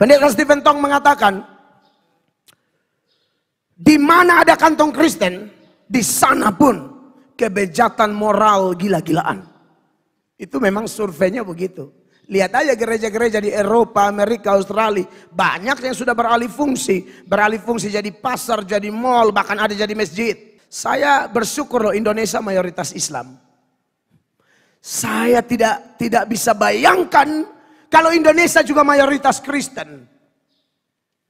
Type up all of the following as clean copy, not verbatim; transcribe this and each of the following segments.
Pendeta Stephen Tong mengatakan, di mana ada kantong Kristen, di sana pun kebejatan moral gila-gilaan. Itu memang surveinya begitu. Lihat aja gereja-gereja di Eropa, Amerika, Australia. Banyak yang sudah beralih fungsi. Beralih fungsi jadi pasar, jadi mall, bahkan ada jadi masjid. Saya bersyukur loh Indonesia mayoritas Islam. Saya tidak bisa bayangkan kalau Indonesia juga mayoritas Kristen.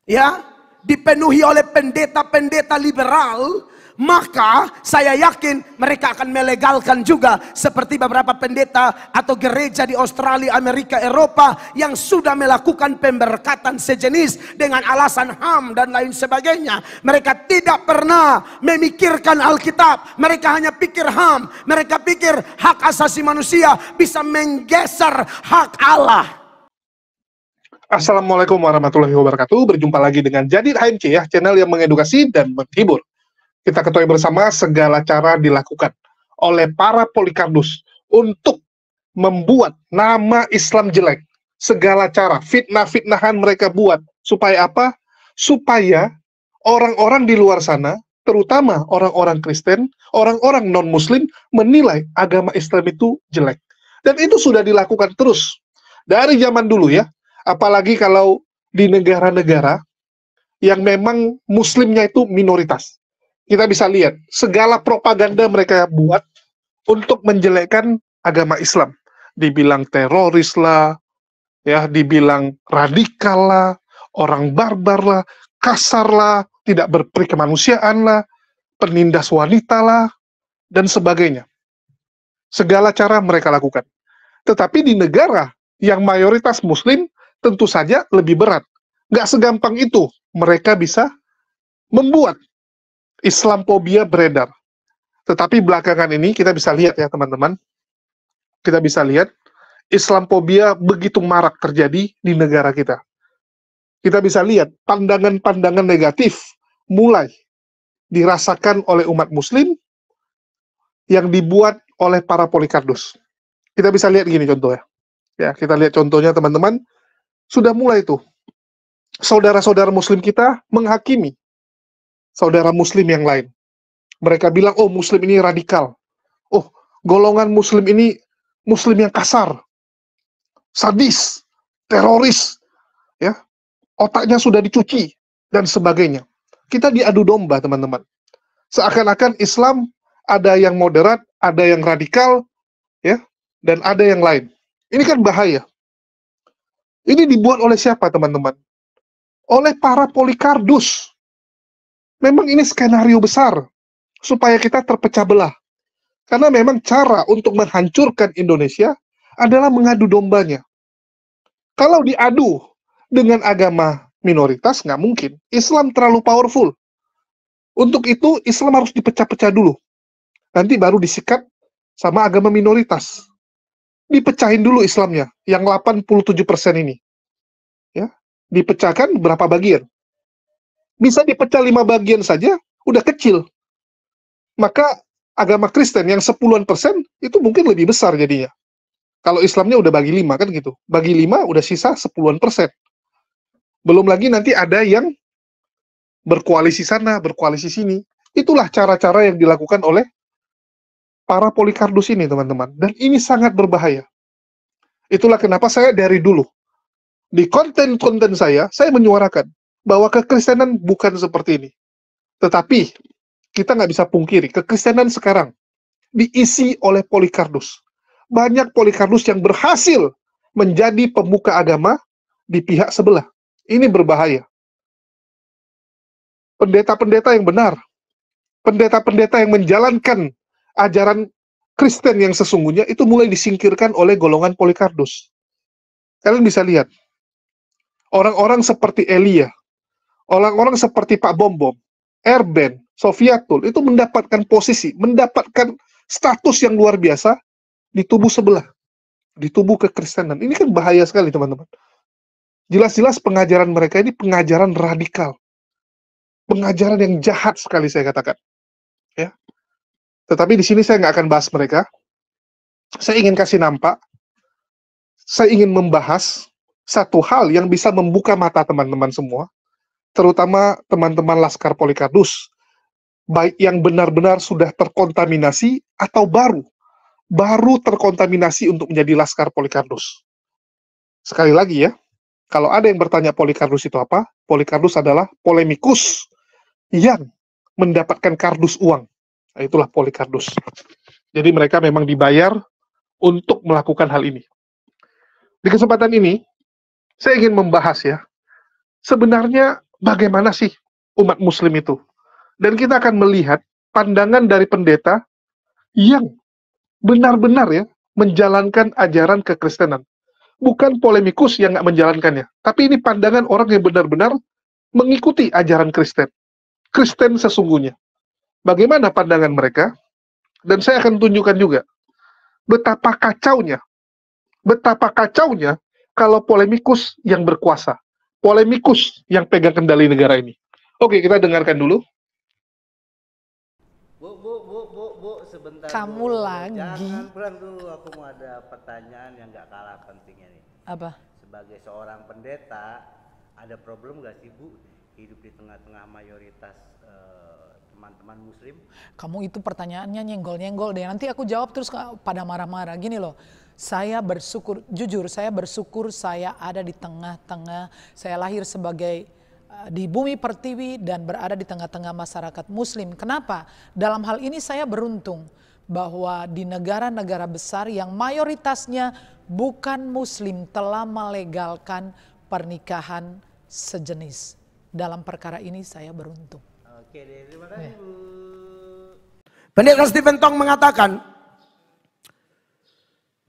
Ya, dipenuhi oleh pendeta-pendeta liberal, maka saya yakin mereka akan melegalkan juga seperti beberapa pendeta atau gereja di Australia, Amerika, Eropa yang sudah melakukan pemberkatan sejenis dengan alasan HAM dan lain sebagainya. Mereka tidak pernah memikirkan Alkitab, mereka hanya pikir HAM, mereka pikir hak asasi manusia bisa menggeser hak Allah. Assalamualaikum warahmatullahi wabarakatuh. Berjumpa lagi dengan Jadi HMC ya, channel yang mengedukasi dan menghibur. Kita ketahui bersama segala cara dilakukan oleh para Polycarpus untuk membuat nama Islam jelek. Segala cara, fitnah-fitnahan mereka buat. Supaya apa? Supaya orang-orang di luar sana, terutama orang-orang Kristen, orang-orang non-Muslim, menilai agama Islam itu jelek. Dan itu sudah dilakukan terus. Dari zaman dulu ya. Apalagi kalau di negara-negara yang memang Muslimnya itu minoritas. Kita bisa lihat segala propaganda mereka buat untuk menjelekkan agama Islam. Dibilang teroris lah, ya, dibilang radikal lah, orang barbar lah, kasar lah, tidak berperi kemanusiaan lah, penindas wanita lah, dan sebagainya. Segala cara mereka lakukan. Tetapi di negara yang mayoritas Muslim, tentu saja lebih berat. Nggak segampang itu mereka bisa membuat Islamophobia beredar. Tetapi belakangan ini kita bisa lihat ya teman-teman, kita bisa lihat Islamophobia begitu marak terjadi di negara kita. Kita bisa lihat pandangan-pandangan negatif mulai dirasakan oleh umat Muslim yang dibuat oleh para Polycarpus. Kita bisa lihat gini contohnya. Ya, kita lihat contohnya teman-teman, sudah mulai tuh saudara-saudara Muslim kita menghakimi saudara Muslim yang lain. Mereka bilang, oh Muslim ini radikal. Oh, golongan Muslim ini Muslim yang kasar, sadis, teroris, ya, otaknya sudah dicuci, dan sebagainya. Kita diadu domba, teman-teman. Seakan-akan Islam ada yang moderat, ada yang radikal, ya, dan ada yang lain. Ini kan bahaya. Ini dibuat oleh siapa, teman-teman? Oleh para Polycarpus. Memang ini skenario besar supaya kita terpecah belah. Karena memang cara untuk menghancurkan Indonesia adalah mengadu dombanya. Kalau diadu dengan agama minoritas, nggak mungkin. Islam terlalu powerful. Untuk itu, Islam harus dipecah-pecah dulu. Nanti baru disikat sama agama minoritas. Dipecahin dulu Islamnya, yang 87% ini. Ya, dipecahkan berapa bagian? Bisa dipecah 5 bagian saja, udah kecil. Maka agama Kristen yang 10% itu mungkin lebih besar jadinya. Kalau Islamnya udah bagi 5 kan gitu. Bagi 5 udah sisa 10%. Belum lagi nanti ada yang berkoalisi sana, berkoalisi sini. Itulah cara-cara yang dilakukan oleh para Polycarpus ini, teman-teman. Dan ini sangat berbahaya. Itulah kenapa saya dari dulu, di konten-konten saya menyuarakan bahwa kekristenan bukan seperti ini. Tetapi, kita nggak bisa pungkiri, kekristenan sekarang diisi oleh Polycarpus. Banyak Polycarpus yang berhasil menjadi pemuka agama di pihak sebelah. Ini berbahaya. Pendeta-pendeta yang benar, pendeta-pendeta yang menjalankan ajaran Kristen yang sesungguhnya, itu mulai disingkirkan oleh golongan Polycarpus. Kalian bisa lihat, orang-orang seperti Elia, orang-orang seperti Pak Bom-Bom, Erben, Sofiatul, itu mendapatkan posisi, mendapatkan status yang luar biasa di tubuh sebelah, di tubuh kekristenan. Ini kan bahaya sekali, teman-teman. Jelas-jelas pengajaran mereka ini pengajaran radikal. Pengajaran yang jahat sekali, saya katakan. Ya. Tetapi di sini saya nggak akan bahas mereka. Saya ingin kasih nampak, saya ingin membahas satu hal yang bisa membuka mata teman-teman semua, terutama teman-teman Laskar Polikardus, baik yang benar-benar sudah terkontaminasi atau baru terkontaminasi untuk menjadi Laskar Polikardus. Sekali lagi ya, kalau ada yang bertanya Polikardus itu apa, Polikardus adalah polemikus yang mendapatkan kardus uang. Nah, itulah Polikardus. Jadi mereka memang dibayar untuk melakukan hal ini. Di kesempatan ini, saya ingin membahas ya, sebenarnya bagaimana sih umat muslim itu? Dan kita akan melihat pandangan dari pendeta yang benar-benar ya, menjalankan ajaran kekristenan. Bukan polemikus yang nggak menjalankannya, tapi ini pandangan orang yang benar-benar mengikuti ajaran Kristen. Kristen sesungguhnya. Bagaimana pandangan mereka? Dan saya akan tunjukkan juga betapa kacaunya kalau polemikus yang berkuasa, polemikus yang pegang kendali negara ini. Oke, kita dengarkan dulu. Bu, sebentar. Kamu dulu. lagi. Jangan pulang dulu, aku mau ada pertanyaan yang gak kalah pentingnya nih. Apa? Sebagai seorang pendeta, ada problem gak sih Bu hidup di tengah-tengah mayoritas teman-teman muslim? Kamu itu pertanyaannya nyenggol-nyenggol deh. Nanti aku jawab terus pada marah-marah. Gini loh, saya bersyukur, jujur saya bersyukur saya ada di tengah-tengah. Saya lahir sebagai di bumi pertiwi dan berada di tengah-tengah masyarakat muslim. Kenapa? Dalam hal ini saya beruntung bahwa di negara-negara besar yang mayoritasnya bukan muslim telah melegalkan pernikahan sejenis. Dalam perkara ini saya beruntung. Oke deh, terima kasih Bu. Pendeta Stephen Tong mengatakan,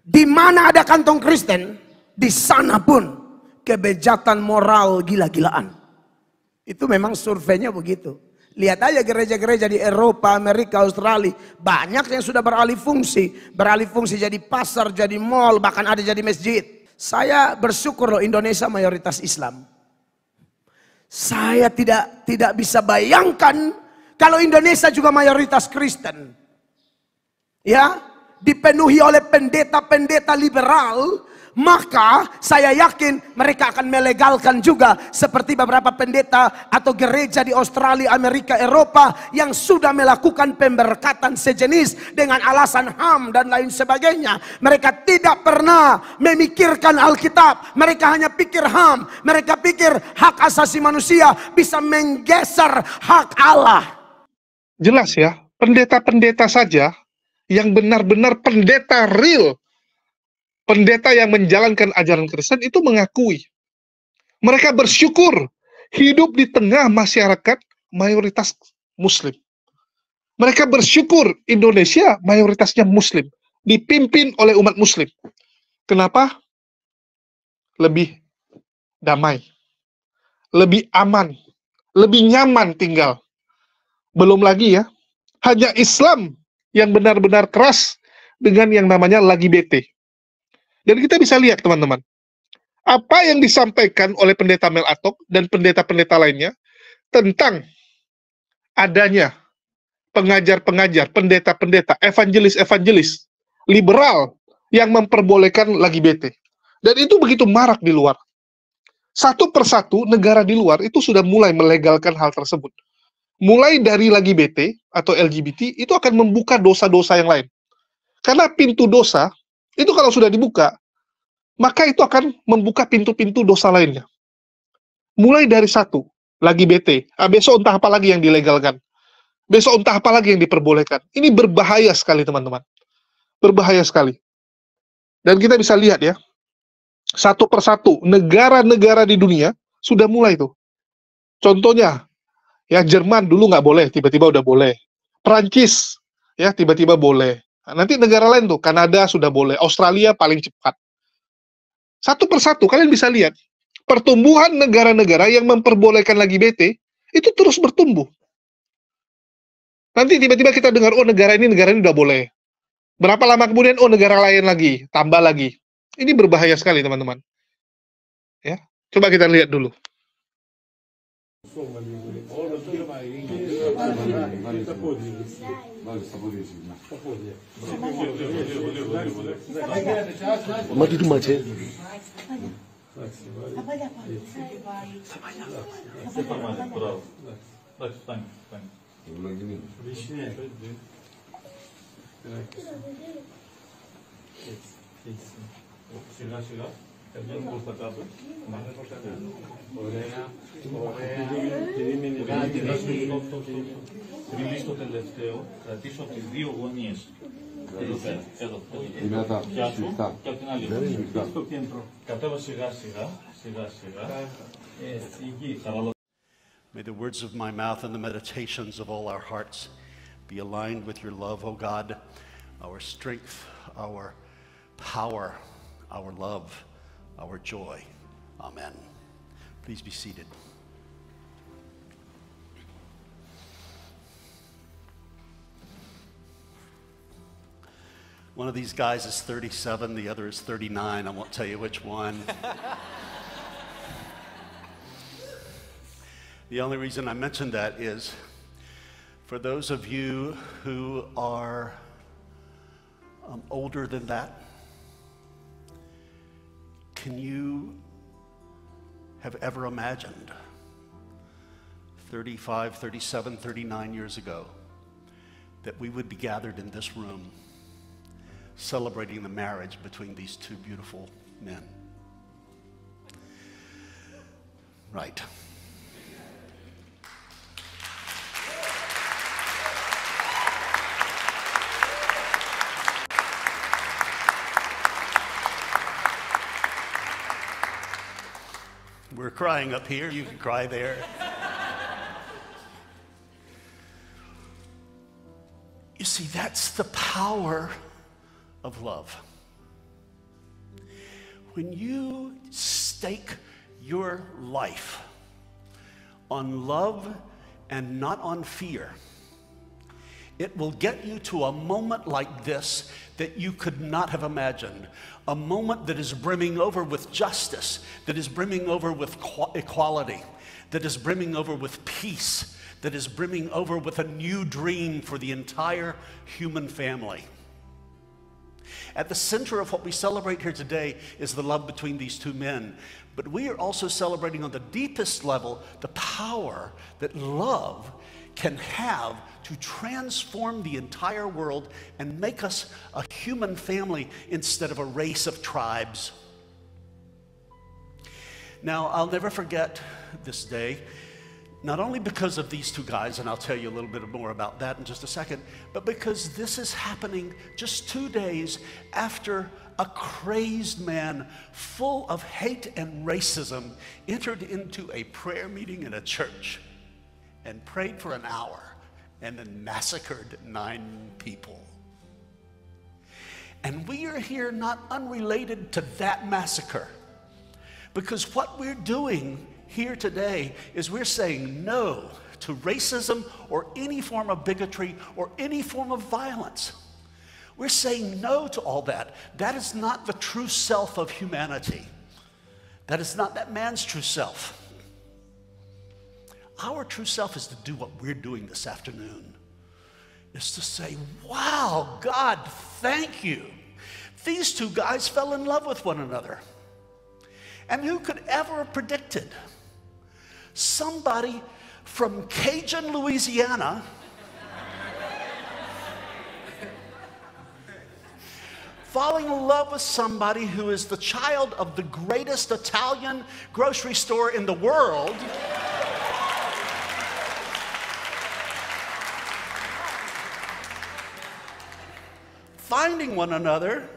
di mana ada kantong Kristen, di sana pun kebejatan moral gila-gilaan. Itu memang surveinya begitu. Lihat aja gereja-gereja di Eropa, Amerika, Australia. Banyak yang sudah beralih fungsi. Beralih fungsi jadi pasar, jadi mall, bahkan ada jadi masjid. Saya bersyukur loh Indonesia mayoritas Islam. Saya tidak bisa bayangkan kalau Indonesia juga mayoritas Kristen. Ya, dipenuhi oleh pendeta-pendeta liberal. Maka saya yakin mereka akan melegalkan juga seperti beberapa pendeta atau gereja di Australia, Amerika, Eropa yang sudah melakukan pemberkatan sejenis dengan alasan HAM dan lain sebagainya. Mereka tidak pernah memikirkan Alkitab, mereka hanya pikir HAM, mereka pikir hak asasi manusia bisa menggeser hak Allah. Jelas ya, pendeta-pendeta saja yang benar-benar pendeta real, pendeta yang menjalankan ajaran Kristen itu mengakui. Mereka bersyukur hidup di tengah masyarakat mayoritas muslim. Mereka bersyukur Indonesia mayoritasnya muslim, dipimpin oleh umat muslim. Kenapa? Lebih damai, lebih aman, lebih nyaman tinggal. Belum lagi ya, hanya Islam yang benar-benar keras dengan yang namanya lagi bete. Dan kita bisa lihat teman-teman, apa yang disampaikan oleh pendeta Mel Atok dan pendeta-pendeta lainnya tentang adanya pengajar-pengajar, pendeta-pendeta, evangelis-evangelis liberal yang memperbolehkan lagi bete. Dan itu begitu marak di luar. Satu persatu negara di luar itu sudah mulai melegalkan hal tersebut. Mulai dari lagi bete atau LGBT itu akan membuka dosa-dosa yang lain. Karena pintu dosa itu kalau sudah dibuka, maka itu akan membuka pintu-pintu dosa lainnya. Mulai dari satu, lagi bete. Besok entah apa lagi yang dilegalkan. Besok entah apa lagi yang diperbolehkan. Ini berbahaya sekali teman-teman. Berbahaya sekali. Dan kita bisa lihat ya, satu persatu negara-negara di dunia sudah mulai tuh. Contohnya, ya Jerman dulu nggak boleh, tiba-tiba udah boleh. Perancis, ya tiba-tiba boleh. Nah, nanti negara lain tuh, Kanada sudah boleh, Australia paling cepat. Satu persatu kalian bisa lihat, pertumbuhan negara-negara yang memperbolehkan lagi BT, itu terus bertumbuh. Nanti tiba-tiba kita dengar, oh negara ini udah boleh. Berapa lama kemudian, oh negara lain lagi, tambah lagi. Ini berbahaya sekali teman-teman. Ya, coba kita lihat dulu. Mati tu macam. Πριν στο τελευταίο, κρατήσω από τις δύο γωνίες. Εδώ πέρα, εδώ. Πιάσω και από την άλλη γωνία. Στο κέντρο. Κατέβα σιγά σιγά. May the words of my mouth and the meditations of all our hearts be aligned with your love, O God, our strength, our power, our love, our joy. Amen. Please be seated. One of these guys is 37, the other is 39. I won't tell you which one. The only reason I mention that is for those of you who are older than that, can you have ever imagined 35, 37, 39 years ago that we would be gathered in this room celebrating the marriage between these two beautiful men? Right. We're crying up here, you can cry there. You see, that's the power of love. When you stake your life on love and not on fear, it will get you to a moment like this that you could not have imagined. A moment that is brimming over with justice, that is brimming over with equality, that is brimming over with peace, that is brimming over with a new dream for the entire human family. At the center of what we celebrate here today is the love between these two men. But we are also celebrating on the deepest level the power that love can have to transform the entire world and make us a human family instead of a race of tribes. Now, I'll never forget this day, not only because of these two guys, and I'll tell you a little bit more about that in just a second, but because this is happening just 2 days after a crazed man full of hate and racism entered into a prayer meeting in a church and prayed for an hour and then massacred 9 people. And we are here not unrelated to that massacre, because what we're doing here today is we're saying no to racism or any form of bigotry or any form of violence. We're saying no to all that. That is not the true self of humanity. That is not that man's true self. Our true self is to do what we're doing this afternoon, is to say, wow, God, thank you. These two guys fell in love with one another. And who could ever have predicted somebody from Cajun, Louisiana, falling in love with somebody who is the child of the greatest Italian grocery store in the world, finding one another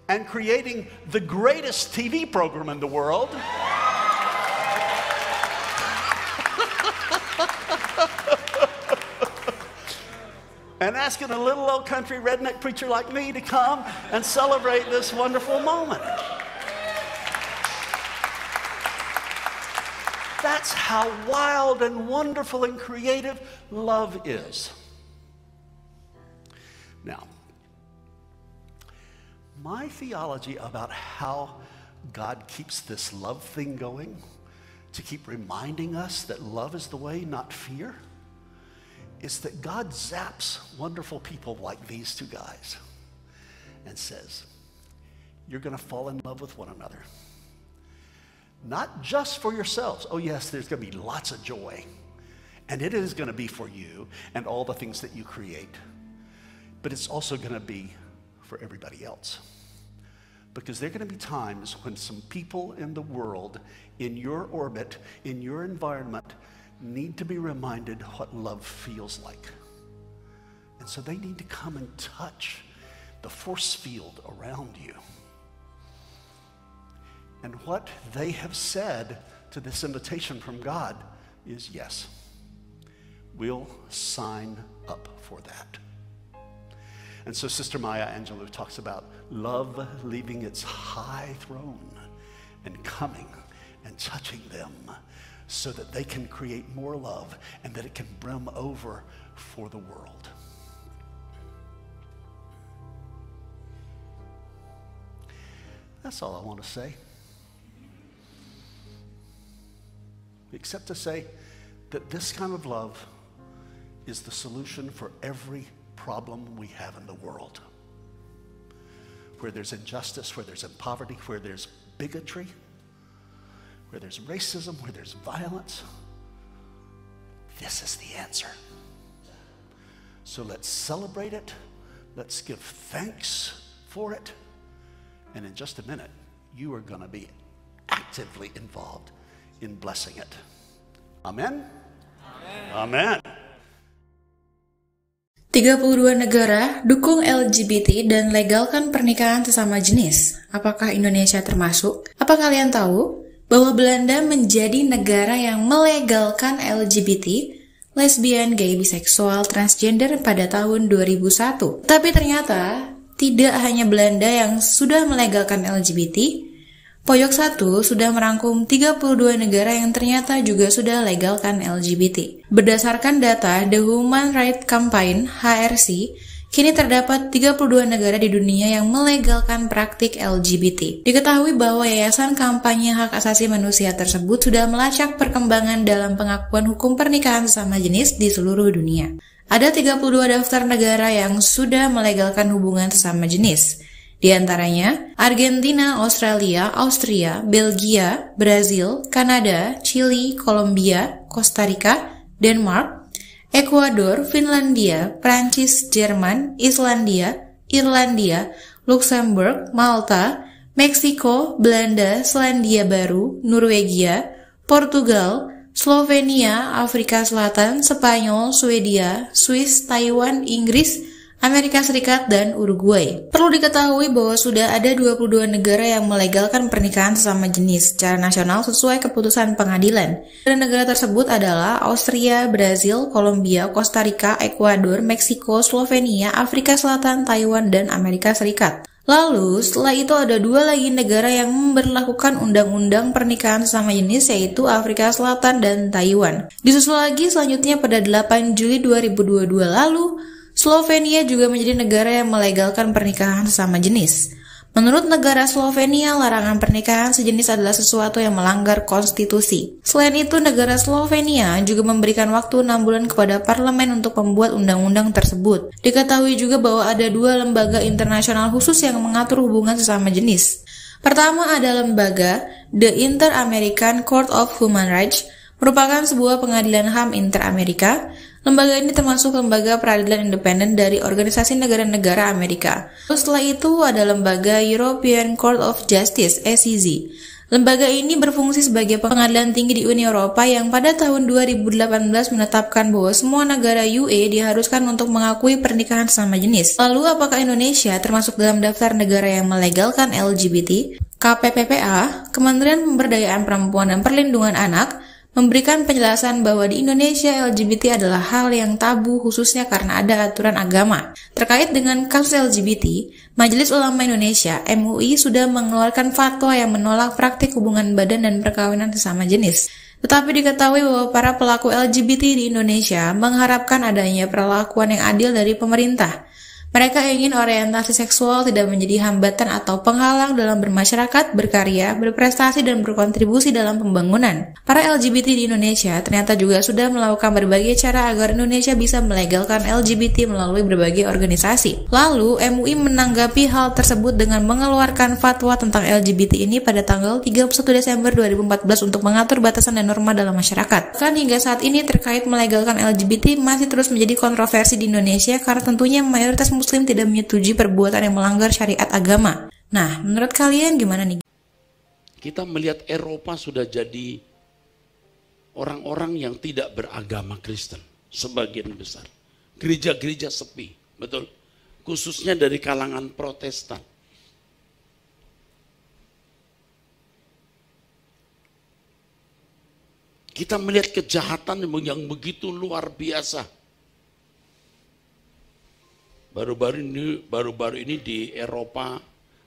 and creating the greatest TV program in the world. And asking a little old country redneck preacher like me to come and celebrate this wonderful moment. That's how wild and wonderful and creative love is. Now, my theology about how God keeps this love thing going, to keep reminding us that love is the way, not fear, is that God zaps wonderful people like these two guys and says, you're going to fall in love with one another. not just for yourselves. Oh yes, there's going to be lots of joy. And it is going to be for you and all the things that you create. But it's also going to be for everybody else. Because there are going to be times when some people in the world, in your orbit, in your environment, need to be reminded what love feels like. And so they need to come and touch the force field around you. And what they have said to this invitation from God is yes, we'll sign up for that. And so Sister Maya Angelou talks about love leaving its high throne and coming and touching them so that they can create more love and that it can brim over for the world. That's all I want to say. Except to say that this kind of love is the solution for every problem we have in the world. Where there's injustice, where there's poverty, where there's bigotry, where there's racism, where there's violence, this is the answer. So let's celebrate it. Let's give thanks for it. And in just a minute, you are going to be actively involved in blessing it. Amen? Amen. 32 negara dukung LGBT dan legalkan pernikahan sesama jenis. Apakah Indonesia termasuk? Apa kalian tahu bahwa Belanda menjadi negara yang melegalkan LGBT, lesbian, gay, biseksual, transgender pada tahun 2001? Tapi ternyata tidak hanya Belanda yang sudah melegalkan LGBT, Pojok 1 sudah merangkum 32 negara yang ternyata juga sudah legalkan LGBT. Berdasarkan data The Human Rights Campaign (HRC), kini terdapat 32 negara di dunia yang melegalkan praktik LGBT. Diketahui bahwa Yayasan Kampanye Hak Asasi Manusia tersebut sudah melacak perkembangan dalam pengakuan hukum pernikahan sesama jenis di seluruh dunia. Ada 32 daftar negara yang sudah melegalkan hubungan sesama jenis. Di antaranya, Argentina, Australia, Austria, Belgia, Brazil, Kanada, Chili, Kolombia, Costa Rica, Denmark, Ekuador, Finlandia, Prancis, Jerman, Islandia, Irlandia, Luxembourg, Malta, Meksiko, Belanda, Selandia Baru, Norwegia, Portugal, Slovenia, Afrika Selatan, Spanyol, Swedia, Swiss, Taiwan, Inggris, Amerika Serikat, dan Uruguay. Perlu diketahui bahwa sudah ada 22 negara yang melegalkan pernikahan sesama jenis secara nasional sesuai keputusan pengadilan. Dan negara tersebut adalah Austria, Brazil, Kolombia, Costa Rica, Ekuador, Meksiko, Slovenia, Afrika Selatan, Taiwan, dan Amerika Serikat. Lalu, setelah itu ada 2 lagi negara yang memberlakukan undang-undang pernikahan sesama jenis, yaitu Afrika Selatan dan Taiwan. Disusul lagi selanjutnya pada 8 Juli 2022 lalu, Slovenia juga menjadi negara yang melegalkan pernikahan sesama jenis. Menurut negara Slovenia, larangan pernikahan sejenis adalah sesuatu yang melanggar konstitusi. Selain itu, negara Slovenia juga memberikan waktu 6 bulan kepada parlemen untuk membuat undang-undang tersebut. Diketahui juga bahwa ada 2 lembaga internasional khusus yang mengatur hubungan sesama jenis. Pertama ada lembaga The Inter-American Court of Human Rights, merupakan sebuah pengadilan HAM Inter-Amerika. Lembaga ini termasuk lembaga peradilan independen dari organisasi negara-negara Amerika. Setelah itu ada lembaga European Court of Justice (ECJ). Lembaga ini berfungsi sebagai pengadilan tinggi di Uni Eropa yang pada tahun 2018 menetapkan bahwa semua negara UE diharuskan untuk mengakui pernikahan sesama jenis. Lalu apakah Indonesia termasuk dalam daftar negara yang melegalkan LGBT? KPPPA, Kementerian Pemberdayaan Perempuan dan Perlindungan Anak, memberikan penjelasan bahwa di Indonesia LGBT adalah hal yang tabu khususnya karena ada aturan agama. Terkait dengan kasus LGBT, Majelis Ulama Indonesia (MUI) sudah mengeluarkan fatwa yang menolak praktik hubungan badan dan perkawinan sesama jenis. Tetapi diketahui bahwa para pelaku LGBT di Indonesia mengharapkan adanya perlakuan yang adil dari pemerintah. Mereka ingin orientasi seksual tidak menjadi hambatan atau penghalang dalam bermasyarakat, berkarya, berprestasi, dan berkontribusi dalam pembangunan. Para LGBT di Indonesia ternyata juga sudah melakukan berbagai cara agar Indonesia bisa melegalkan LGBT melalui berbagai organisasi. Lalu, MUI menanggapi hal tersebut dengan mengeluarkan fatwa tentang LGBT ini pada tanggal 31 Desember 2014 untuk mengatur batasan dan norma dalam masyarakat. Bahkan hingga saat ini terkait melegalkan LGBT masih terus menjadi kontroversi di Indonesia karena tentunya mayoritas Muslim tidak menyetujui perbuatan yang melanggar syariat agama. Nah, menurut kalian gimana nih? Kita melihat Eropa sudah jadi orang-orang yang tidak beragama Kristen, sebagian besar. Gereja-gereja sepi, betul? Khususnya dari kalangan Protestan. Kita melihat kejahatan yang begitu luar biasa. Baru-baru ini di Eropa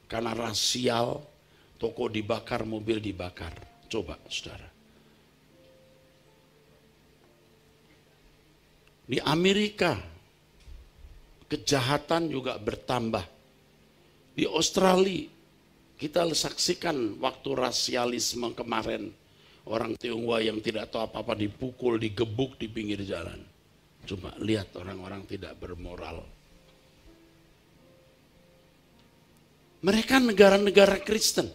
karena rasial, toko dibakar, mobil dibakar. Coba saudara. Di Amerika kejahatan juga bertambah. Di Australia kita saksikan waktu rasialisme kemarin, orang Tionghoa yang tidak tahu apa-apa dipukul, digebuk di pinggir jalan. Coba lihat orang-orang tidak bermoral. Mereka negara-negara Kristen.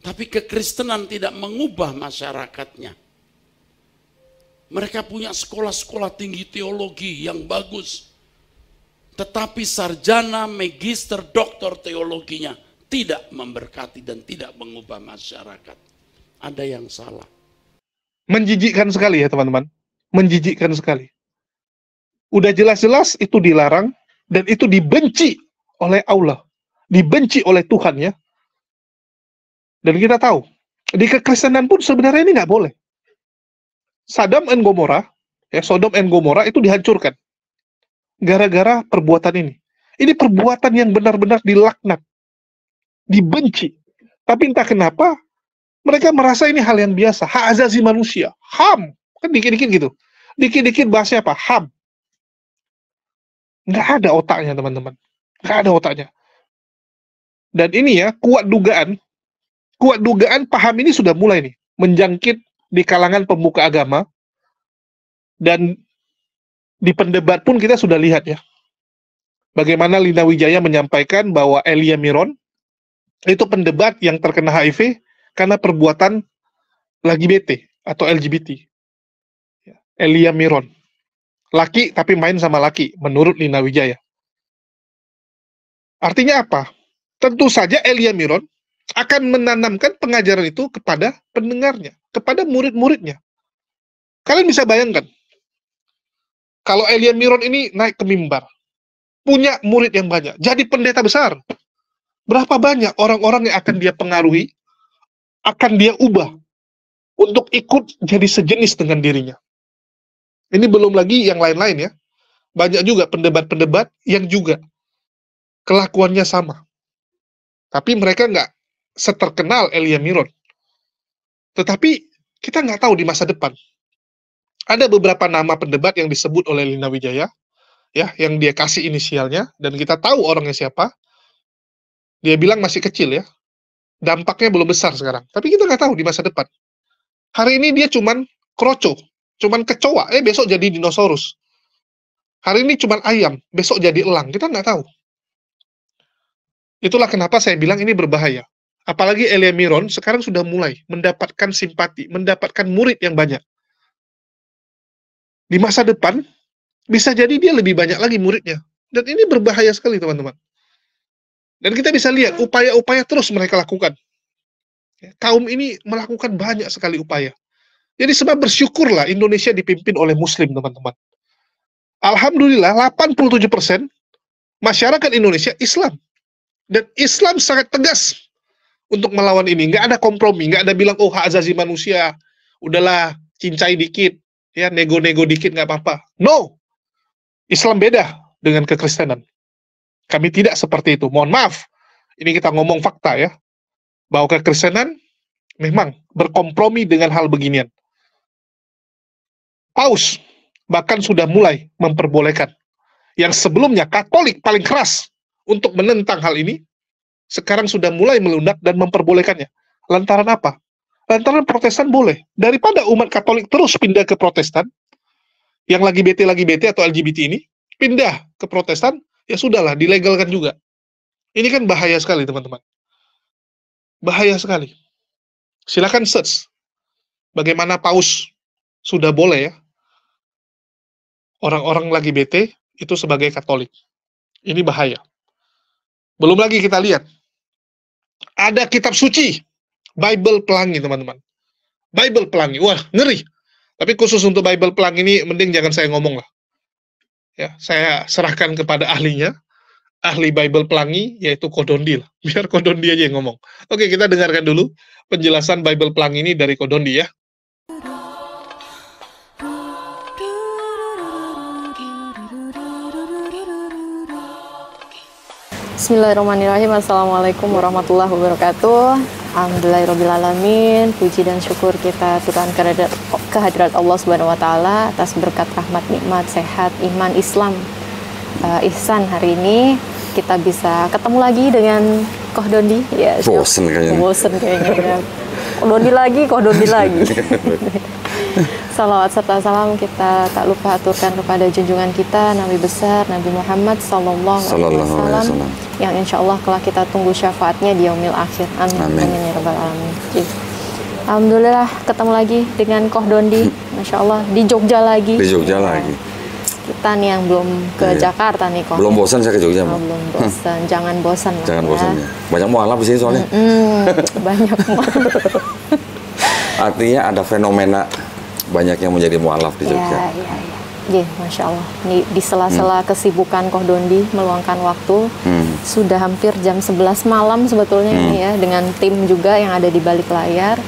Tapi kekristenan tidak mengubah masyarakatnya. Mereka punya sekolah-sekolah tinggi teologi yang bagus. Tetapi sarjana, magister, doktor teologinya tidak memberkati dan tidak mengubah masyarakat. Ada yang salah. Menjijikkan sekali ya teman-teman. Menjijikkan sekali. Udah jelas-jelas itu dilarang dan itu dibenci oleh Allah. Dibenci oleh Tuhan ya. Dan kita tahu, di kekristenan pun sebenarnya ini nggak boleh. Sodom and Gomora itu dihancurkan. Gara-gara perbuatan ini. Ini perbuatan yang benar-benar dilaknat. Dibenci. Tapi entah kenapa, mereka merasa ini hal yang biasa. Hak asasi manusia. HAM. Kan dikit-dikit gitu. Dikit-dikit bahasnya apa? HAM. Nggak ada otaknya teman-teman. Nggak ada otaknya. Dan ini ya, kuat dugaan paham ini sudah mulai nih, menjangkit di kalangan pemuka agama, dan di pendebat pun kita sudah lihat ya, bagaimana Lina Wijaya menyampaikan bahwa Elia Miron, itu pendebat yang terkena HIV, karena perbuatan LGBT atau LGBT. Elia Miron. Laki tapi main sama laki, menurut Lina Wijaya. Artinya apa? Tentu saja Elia Miron akan menanamkan pengajaran itu kepada pendengarnya, kepada murid-muridnya. Kalian bisa bayangkan, kalau Elia Miron ini naik ke mimbar, punya murid yang banyak, jadi pendeta besar, berapa banyak orang-orang yang akan dia pengaruhi, akan dia ubah, untuk ikut jadi sejenis dengan dirinya. Ini belum lagi yang lain-lain ya, banyak juga pendebat-pendebat yang juga kelakuannya sama. Tapi mereka nggak seterkenal Elia Miron. Tetapi kita nggak tahu di masa depan. Ada beberapa nama pendebat yang disebut oleh Lina Wijaya, ya, yang dia kasih inisialnya, dan kita tahu orangnya siapa. Dia bilang masih kecil ya, dampaknya belum besar sekarang. Tapi kita nggak tahu di masa depan. Hari ini dia cuman kroco, cuman kecoa, besok jadi dinosaurus. Hari ini cuman ayam, besok jadi elang. Kita nggak tahu. Itulah kenapa saya bilang ini berbahaya. Apalagi Elia Miron sekarang sudah mulai mendapatkan simpati, mendapatkan murid yang banyak. Di masa depan, bisa jadi dia lebih banyak lagi muridnya. Dan ini berbahaya sekali, teman-teman. Dan kita bisa lihat upaya-upaya terus mereka lakukan. Kaum ini melakukan banyak sekali upaya. Jadi sebab bersyukurlah Indonesia dipimpin oleh Muslim, teman-teman. Alhamdulillah, 87% masyarakat Indonesia Islam. Dan Islam sangat tegas untuk melawan ini. Nggak ada kompromi, nggak ada bilang, oh hak asasi manusia, udahlah, cincai dikit, ya nego-nego dikit, nggak apa-apa. No! Islam beda dengan kekristenan. Kami tidak seperti itu. Mohon maaf, ini kita ngomong fakta ya, bahwa kekristenan memang berkompromi dengan hal beginian. Paus bahkan sudah mulai memperbolehkan yang sebelumnya Katolik paling keras untuk menentang hal ini, sekarang sudah mulai melunak dan memperbolehkannya. Lantaran apa? Lantaran Protestan boleh. Daripada umat Katolik terus pindah ke Protestan, yang lagi BT atau LGBT ini, pindah ke Protestan, ya sudahlah, dilegalkan juga. Ini kan bahaya sekali, teman-teman. Bahaya sekali. Silakan search bagaimana Paus sudah boleh ya orang-orang lagi BT itu sebagai Katolik. Ini bahaya. Belum lagi kita lihat ada kitab suci Bible Pelangi, teman-teman. Bible Pelangi, wah ngeri. Tapi khusus untuk Bible Pelangi ini mending jangan saya ngomong lah. Ya, saya serahkan kepada ahlinya, ahli Bible Pelangi yaitu Kodondi lah. Biar Kodondi aja yang ngomong. Oke, kita dengarkan dulu penjelasan Bible Pelangi ini dari Kodondi ya. Bismillahirrahmanirrahim. Assalamualaikum warahmatullahi wabarakatuh. Alhamdulillahirrahmanirrahim. Puji dan syukur kita turun kehadirat Allah Subhanahu wa Ta'ala atas berkat rahmat, nikmat, sehat, iman, Islam, ihsan. Hari ini kita bisa ketemu lagi dengan Koh Dondi. Ya, bosen kayaknya. Koh Dondi lagi. Salawat serta salam kita tak lupa aturkan kepada junjungan kita Nabi besar Nabi Muhammad Sallallahu Alaihi Wasallam yang insya Allah kelak kita tunggu syafaatnya di yaumil akhir. Amin. Amin ya rabbal alamin. Alhamdulillah ketemu lagi dengan Koh Dondi, masya Allah di Jogja lagi. Kita nih yang belum ke Jakarta nih Koh. Belum bosan saya ke Jogja. Belum bosan, jangan bosan lah. Jangan bosan ya. Banyak mualaf di sini soalnya. Banyak mualaf. Artinya ada fenomena banyak yang menjadi mualaf di Jogja. Ya, masya Allah. Nih di sela-sela kesibukan Koh Dondi meluangkan waktu, sudah hampir jam 11 malam sebetulnya ini ya, dengan tim juga yang ada di balik layar,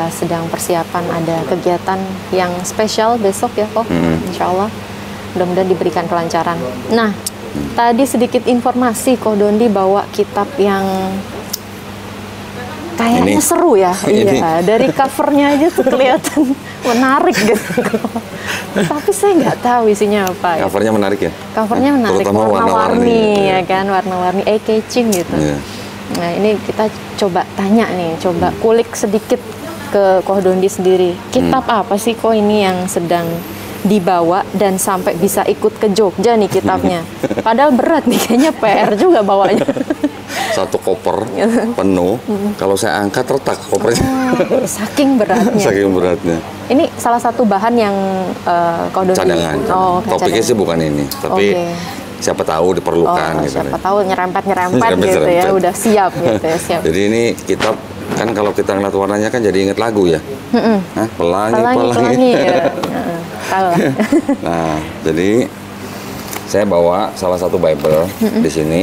sedang persiapan ada kegiatan yang spesial besok ya Koh, insya Allah. Mudah-mudahan diberikan kelancaran. Nah, tadi sedikit informasi Koh Dondi bawa kitab yang kayaknya seru ya. Iya, dari covernya aja tuh kelihatan menarik gitu. Tapi saya nggak tahu isinya apa. Covernya menarik ya? Covernya menarik, warna-warni ya kan, warna-warni, eye-catching gitu. Nah ini kita coba tanya nih, coba kulik sedikit ke Koh Dondi sendiri. Kitab apa sih Koh ini yang sedang dibawa dan sampai bisa ikut ke Jogja nih kitabnya? Padahal berat nih, kayaknya PR juga bawanya. Satu koper penuh, kalau saya angkat retak kopernya. Saking beratnya. Saking beratnya. Ini salah satu bahan yang Koh Dondi. Cadangan. Topiknya sih bukan ini, tapi siapa tahu diperlukan. Gitu siapa tahu nyerempet gitu ya, udah siap gitu ya. Siap. Jadi ini kitab kan kalau kita ngeliat warnanya kan jadi inget lagu ya. Pelangi. Ya. Nah, jadi saya bawa salah satu Bible di sini.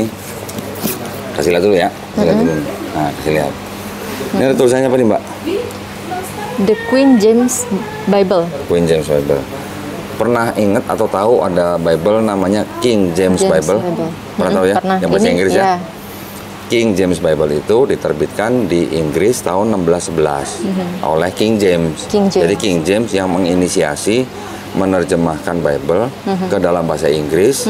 Kasih lihat dulu ya. Nah, kasih lihat. Ini ada tulisannya apa nih, Mbak? The Queen James Bible. Queen James Bible. Pernah ingat atau tahu ada Bible namanya King James Bible? Pernah tahu ya? Pernah. Yang bahasa Inggris ya? King James Bible itu diterbitkan di Inggris tahun 1611 oleh King James. Jadi King James yang menginisiasi menerjemahkan Bible ke dalam bahasa Inggris,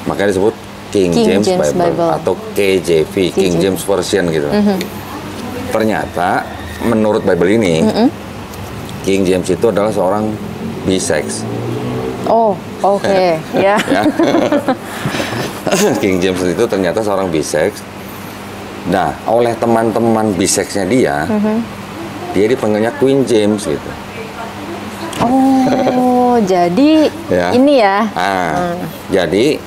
makanya disebut King James Bible atau KJV, King James Version gitu. Ternyata menurut Bible ini King James itu adalah seorang bisex. Oh, oke. Ya. King James itu ternyata seorang bisex. Nah, oleh teman-teman bisexnya dia dipanggilnya Queen James gitu. Oh, jadi ini ya. Jadi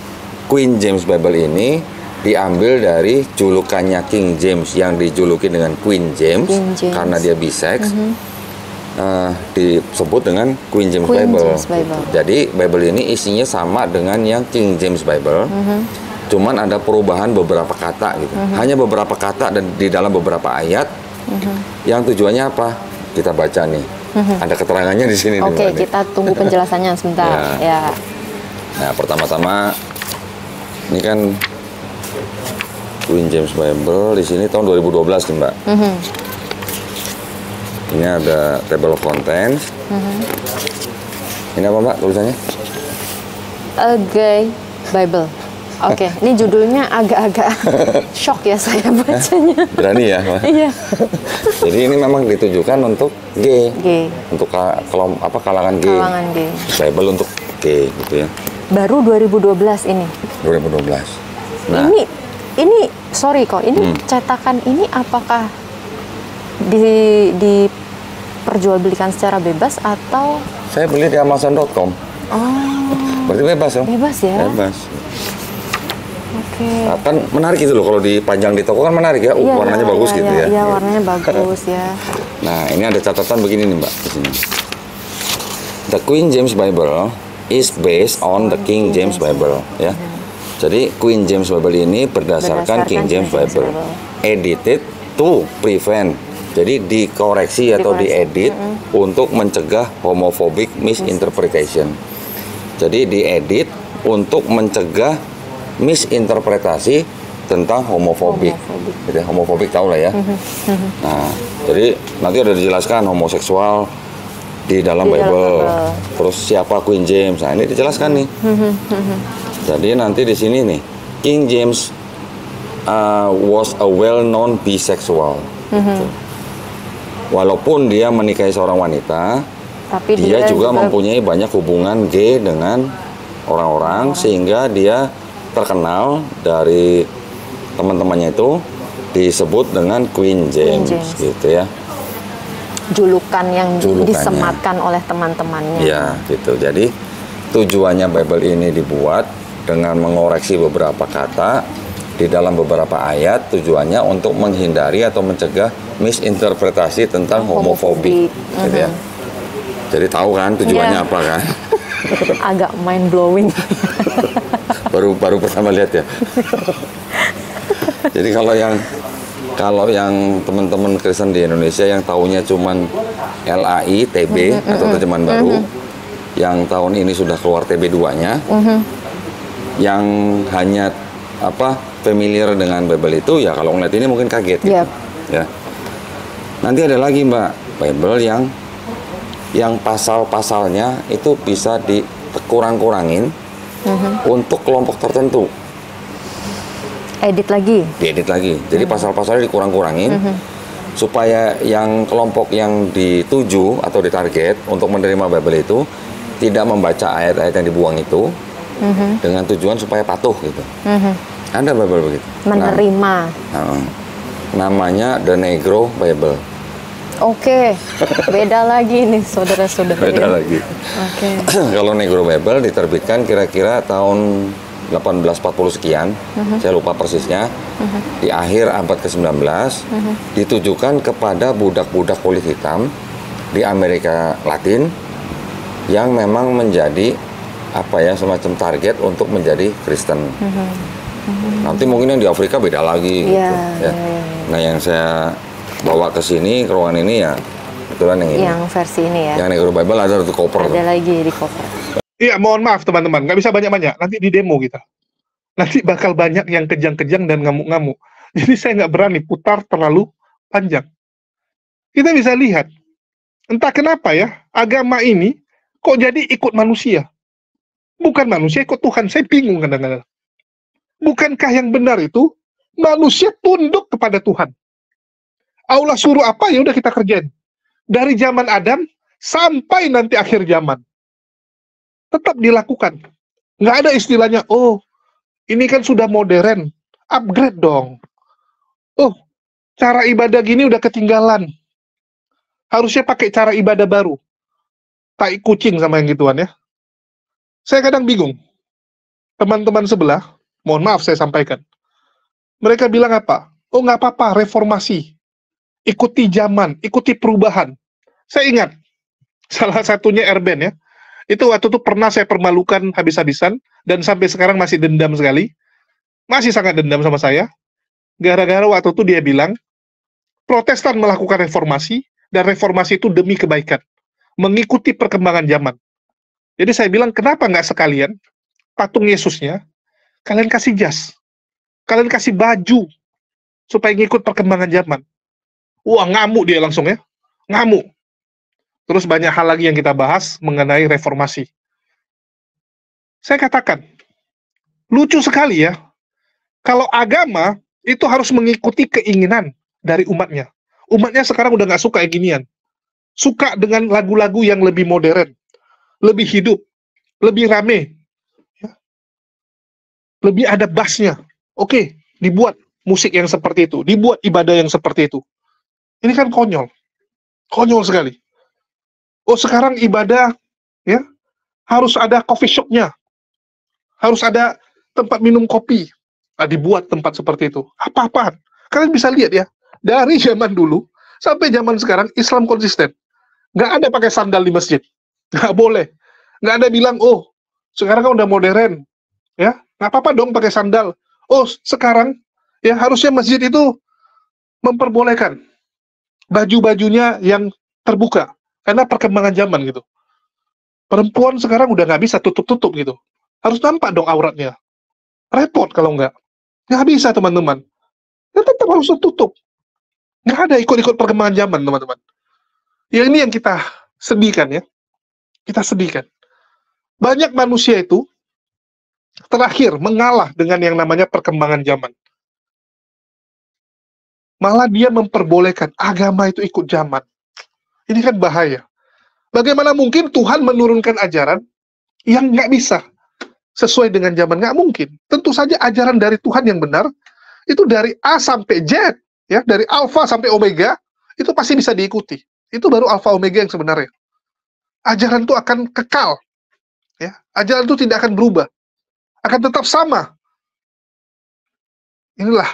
Queen James Bible ini diambil dari julukannya King James yang dijuluki dengan Queen James. Karena dia bisex. Disebut dengan Queen James Bible. Jadi Bible ini isinya sama dengan yang King James Bible. Cuman ada perubahan beberapa kata gitu. Hanya beberapa kata dan di dalam beberapa ayat. Yang tujuannya apa? Kita baca nih. Ada keterangannya di sini. Oke, kita tunggu penjelasannya sebentar. Ya. Nah, pertama-tama ini kan Queen James Bible di sini tahun 2012 nih, Mbak. Ini ada table of contents. Ini apa, Mbak, tulisannya? A gay Bible. Oke, ini judulnya agak-agak shock ya saya bacanya. Berani ya? Iya. Jadi ini memang ditujukan untuk G. Untuk kalangan G. Kalangan G. Bible untuk G gitu ya. Baru 2012 ini. 2012. Nah, ini sorry kok, ini cetakan ini apakah diperjualbelikan secara bebas atau? Saya beli di Amazon.com. Oh. Berarti bebas dong? Bebas ya? Bebas. Oke. Kan menarik gitu loh, kalau dipajang di toko kan menarik ya, warnanya bagus gitu ya. Iya, warnanya bagus ya. Nah, ini ada catatan begini nih Mbak di sini. The Queen James Bible is based on the King James Bible ya. Jadi Queen James Bible ini berdasarkan King James Bible. Edited to prevent. Jadi dikoreksi atau diedit untuk mencegah homophobic misinterpretation. Jadi diedit untuk mencegah misinterpretasi tentang homofobik. Gitu, homofobik tahu lah ya. Nah, jadi nanti ada dijelaskan homoseksual di dalam Bible. Terus siapa Queen James? Nah, ini dijelaskan nih. Jadi nanti di sini nih, King James was a well-known bisexual. Gitu. Walaupun dia menikahi seorang wanita, tapi dia juga mempunyai banyak hubungan gay dengan orang-orang, sehingga dia terkenal dari teman-temannya itu disebut dengan Queen James, gitu ya. Julukan yang disematkan oleh teman-temannya. Ya, gitu. Jadi tujuannya Bible ini dibuat dengan mengoreksi beberapa kata di dalam beberapa ayat, tujuannya untuk menghindari atau mencegah misinterpretasi tentang homofobik, gitu ya. Jadi tahu kan tujuannya apa kan? Agak mind blowing. baru pertama lihat ya. Jadi kalau yang teman-teman Kristen di Indonesia yang tahunya cuman LAI, TB atau terjemahan baru, yang tahun ini sudah keluar TB2-nya, yang hanya familiar dengan Bible itu ya, kalau ngeliat ini mungkin kaget gitu. Ya. Nanti ada lagi Mbak Bible yang pasal-pasalnya itu bisa dikurang-kurangin untuk kelompok tertentu. Diedit lagi. Jadi pasal-pasalnya dikurang-kurangin supaya yang kelompok yang dituju atau ditarget untuk menerima Bible itu tidak membaca ayat-ayat yang dibuang itu dengan tujuan supaya patuh gitu. Ada Bible begitu. Menerima. Namanya The Negro Bible. Oke, beda lagi nih saudara-saudara. Beda lagi. Oke. Kalau Negro Bible diterbitkan kira-kira tahun 1840 sekian, saya lupa persisnya, di akhir abad ke-19, ditujukan kepada budak-budak kulit hitam di Amerika Latin yang memang menjadi semacam target untuk menjadi Kristen. Nanti mungkin yang di Afrika beda lagi gitu. Ya. Nah, yang saya bawa ke sini, ke ruangan ini ya kebetulan yang ini. Yang versi ini ya. Yang Negro Bible ada di koper. Ada lagi di koper. Iya, mohon maaf teman-teman, nggak bisa banyak-banyak. Nanti di demo kita. Nanti bakal banyak yang kejang-kejang dan ngamuk-ngamuk. Jadi saya nggak berani putar terlalu panjang. Kita bisa lihat, entah kenapa ya, agama ini kok jadi ikut manusia. Bukan manusia ikut Tuhan, saya bingung kadang-kadang. Bukankah yang benar itu, manusia tunduk kepada Tuhan. Allah suruh apa, ya udah kita kerjain. Dari zaman Adam sampai nanti akhir zaman. Tetap dilakukan. Nggak ada istilahnya, oh, ini kan sudah modern. Upgrade dong. Oh, cara ibadah gini udah ketinggalan. Harusnya pakai cara ibadah baru. Tai kucing sama yang gituan ya. Saya kadang bingung. Teman-teman sebelah, mohon maaf saya sampaikan. Mereka bilang apa? Oh, nggak apa-apa, reformasi. Ikuti zaman, ikuti perubahan. Saya ingat, salah satunya Erben ya. Itu waktu itu pernah saya permalukan habis-habisan, dan sampai sekarang masih dendam sekali. Masih sangat dendam sama saya. Gara-gara waktu itu dia bilang, Protestan melakukan reformasi, dan reformasi itu demi kebaikan. Mengikuti perkembangan zaman. Jadi saya bilang, kenapa nggak sekalian, patung Yesusnya, kalian kasih jas. Kalian kasih baju, supaya ngikut perkembangan zaman. Wah, ngamuk dia langsung ya. Ngamuk. Terus banyak hal lagi yang kita bahas mengenai reformasi. Saya katakan, Lucu sekali ya. Kalau agama itu harus mengikuti keinginan dari umatnya. Umatnya sekarang udah nggak suka kayak ginian. Suka dengan lagu-lagu yang lebih modern, lebih hidup, lebih rame, ya. Lebih ada bassnya. Oke, dibuat musik yang seperti itu, dibuat ibadah yang seperti itu. Ini kan konyol. Konyol sekali. Oh, sekarang ibadah ya harus ada coffee shop-nya. Harus ada tempat minum kopi. Nah, dibuat tempat seperti itu. Apa-apaan. Kalian bisa lihat ya, dari zaman dulu sampai zaman sekarang Islam konsisten. Nggak ada pakai sandal di masjid. Nggak boleh. Nggak ada bilang, oh, sekarang kan udah modern. Ya, nggak apa-apa dong pakai sandal. Oh, sekarang ya harusnya masjid itu memperbolehkan baju-bajunya yang terbuka. Karena perkembangan zaman gitu. Perempuan sekarang udah nggak bisa tutup-tutup gitu. Harus nampak dong auratnya. Repot kalau nggak. Nggak bisa, teman-teman. Ya tetap harus tertutup. Nggak ada ikut-ikut perkembangan zaman, teman-teman. Ya ini yang kita sedihkan ya. Kita sedihkan. Banyak manusia itu terakhir mengalah dengan yang namanya perkembangan zaman. Malah dia memperbolehkan agama itu ikut zaman. Ini kan bahaya. Bagaimana mungkin Tuhan menurunkan ajaran yang nggak bisa sesuai dengan zaman? Nggak mungkin. Tentu saja ajaran dari Tuhan yang benar, itu dari A sampai Z, ya, dari Alpha sampai Omega, itu pasti bisa diikuti. Itu baru Alpha Omega yang sebenarnya. Ajaran itu akan kekal. Ya. Ajaran itu tidak akan berubah. Akan tetap sama. Inilah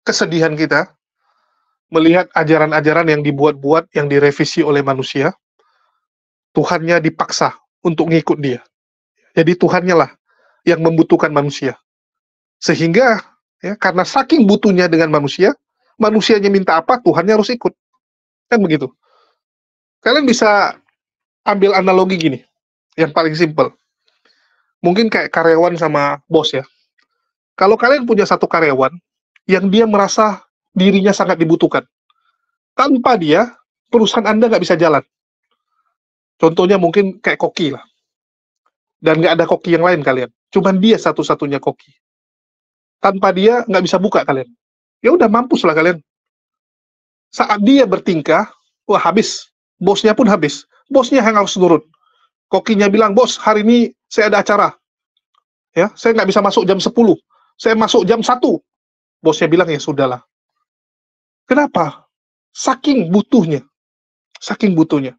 kesedihan kita melihat ajaran-ajaran yang dibuat-buat, yang direvisi oleh manusia, Tuhannya dipaksa untuk ngikut dia. Jadi Tuhannya lah yang membutuhkan manusia. Sehingga, ya, karena saking butuhnya dengan manusia, manusianya minta apa, Tuhannya harus ikut. Kan begitu. Kalian bisa ambil analogi gini, yang paling simpel. Mungkin kayak karyawan sama bos ya. Kalau kalian punya satu karyawan, yang dia merasa dirinya sangat dibutuhkan. Tanpa dia, perusahaan Anda nggak bisa jalan. Contohnya mungkin kayak koki lah. Dan nggak ada koki yang lain kalian. Cuman dia satu-satunya koki. Tanpa dia, nggak bisa buka kalian. Ya udah, mampus lah kalian. Saat dia bertingkah, wah habis. Bosnya pun habis. Bosnya yang harus nurut. Kokinya bilang, bos, hari ini saya ada acara. Ya, saya nggak bisa masuk jam 10. Saya masuk jam 1. Bosnya bilang, ya sudahlah. Kenapa? Saking butuhnya. Saking butuhnya.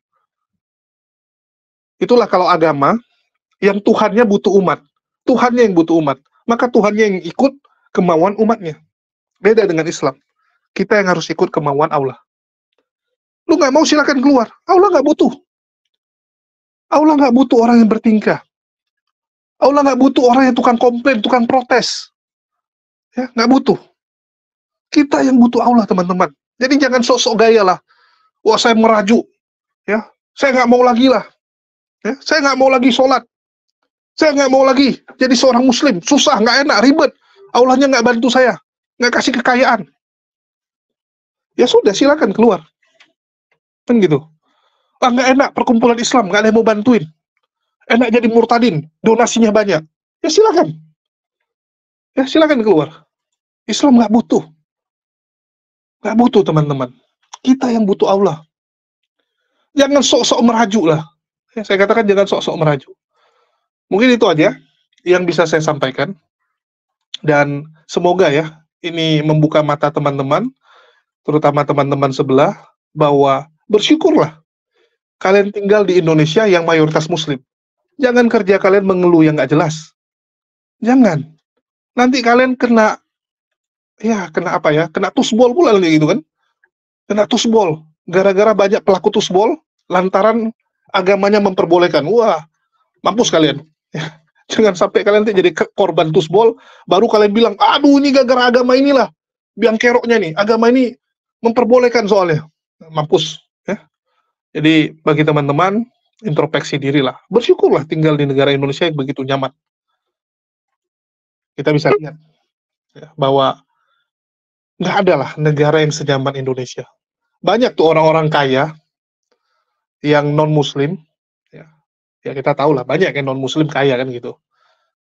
Itulah kalau agama, yang Tuhannya butuh umat. Tuhannya yang butuh umat. Maka Tuhannya yang ikut kemauan umatnya. Beda dengan Islam. Kita yang harus ikut kemauan Allah. Lu nggak mau, silakan keluar. Allah nggak butuh. Allah nggak butuh orang yang bertingkah. Allah nggak butuh orang yang tukang komplain, tukang protes. Ya, nggak butuh. Kita yang butuh Allah, teman-teman. Jadi jangan sok-sok gaya lah. Wah, saya merajuk. Ya, saya nggak mau lagi lah. Ya, saya nggak mau lagi sholat. Saya nggak mau lagi jadi seorang muslim. Susah, nggak enak, ribet. Allahnya nggak bantu saya. Nggak kasih kekayaan. Ya sudah, silakan keluar. Kan gitu. Ah, nggak enak perkumpulan Islam, nggak ada yang mau bantuin. Enak jadi murtadin, donasinya banyak. Ya silakan. Ya silakan keluar. Islam nggak butuh. Nggak butuh, teman-teman. Kita yang butuh Allah. Jangan sok-sok merajuk lah. Ya, saya katakan jangan sok-sok merajuk. Mungkin itu aja yang bisa saya sampaikan. Dan semoga ya, ini membuka mata teman-teman, terutama teman-teman sebelah, bahwa bersyukurlah kalian tinggal di Indonesia yang mayoritas muslim. Jangan kerja kalian mengeluh yang nggak jelas. Jangan. Nanti kalian kena apa ya? Kena tusbol pula gitu kan? Kena tusbol. Gara-gara banyak pelaku tusbol, lantaran agamanya memperbolehkan. Wah, mampus kalian. Ya. Jangan sampai kalian nanti jadi korban tusbol, baru kalian bilang, aduh ini gara-gara agama inilah. Biang keroknya nih, agama ini memperbolehkan soalnya. Mampus. Ya. Jadi bagi teman-teman, introspeksi dirilah. Bersyukurlah tinggal di negara Indonesia yang begitu nyaman. Kita bisa lihat ya, bahwa nggak ada lah negara yang senyaman Indonesia. Banyak tuh orang-orang kaya yang non-muslim, ya kita tahu lah banyak yang non-muslim kaya kan gitu.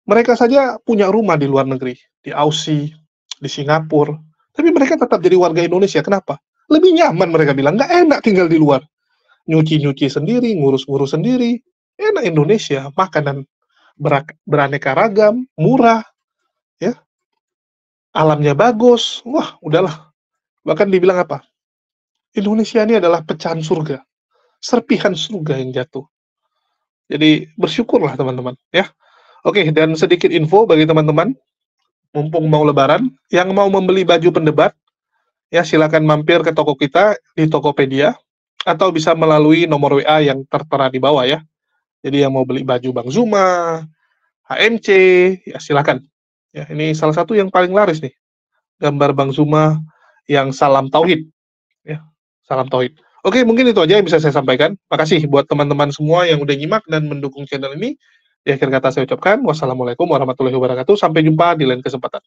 Mereka saja punya rumah di luar negeri, di Aussie, di Singapura, tapi mereka tetap jadi warga Indonesia. Kenapa? Lebih nyaman, mereka bilang. Nggak enak tinggal di luar. Nyuci-nyuci sendiri, ngurus-ngurus sendiri. Enak Indonesia, makanan beraneka ragam, murah, ya, alamnya bagus. Wah, udahlah. Bahkan dibilang apa? Indonesia ini adalah pecahan surga, serpihan surga yang jatuh. Jadi bersyukurlah teman-teman, ya. Oke, dan sedikit info bagi teman-teman, mumpung mau Lebaran, yang mau membeli baju pendebat, ya silakan mampir ke toko kita di Tokopedia, atau bisa melalui nomor WA yang tertera di bawah ya. Jadi yang mau beli baju Bang Zuma, HMC, ya silakan. Ya, ini salah satu yang paling laris nih, gambar Bang Zuma yang salam tauhid, ya, salam tauhid. Oke, mungkin itu aja yang bisa saya sampaikan. Makasih buat teman-teman semua yang udah nyimak dan mendukung channel ini. Di akhir kata saya ucapkan wassalamualaikum warahmatullahi wabarakatuh. Sampai jumpa di lain kesempatan.